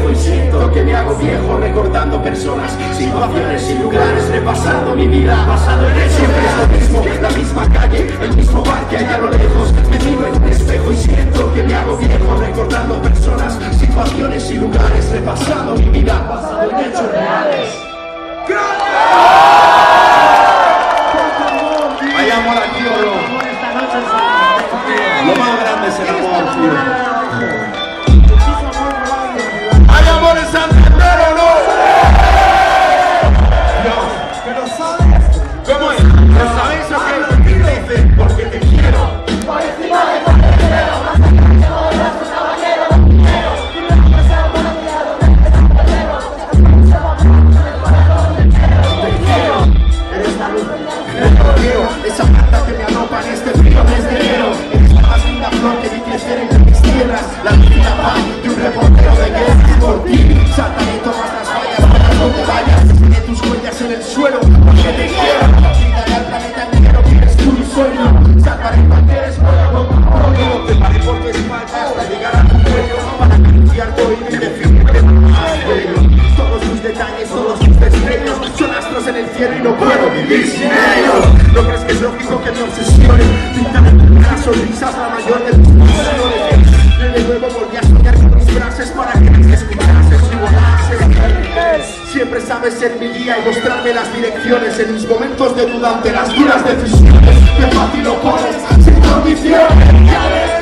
espejo y siento que me hago viejo recordando personas, situaciones y lugares, repasando mi vida, basado en él. Siempre es lo mismo, la misma calle, el mismo bar que hay a lo lejos. Me miro en un espejo y siento que me hago viejo recordando personas, situaciones y lugares, repasando mi vida, basado en hechos reales. Hay amor aquí, ¿o no? Lo más grande es el amor, tío. ¿Hay amor en Santander o no? ¿Pero sabes? ¿Cómo es? ¿Lo sabéis o qué? Dice, porque te quiero. Por encima de cualquier dinero, más allá de todo el resto, caballero. Eres la luz, el torneo, esa planta que me arropa en este frío mes de enero. Eres la más linda flor que vi crecer entre mis tierras, la divina paz de un reportero de guerra. Por ti saltaré todas las vallas para donde vayas, de tus huellas en el suelo, porque te quiero. Gritaré al planeta entero que eres tú mi sueño. Saltaré cualquier escuela con tu rollo. Te paré por tu espalda hasta llegar a tu cuello, para acariciar tu oído y decirte más bello. Todos tus detalles, todos tus destellos son astros en el cielo y no puedo vivir sin ellos. ¿No crees que es lógico que me obsesione? Pintan en tu cara sonrisas la mayor de tus pasiones. De nuevo volví a soñar con mis frases para que me escuchases y volases. Siempre sabes ser mi guía y mostrarme las direcciones en mis momentos de duda ante las duras decisiones. Qué fácil lo pones sin condiciones.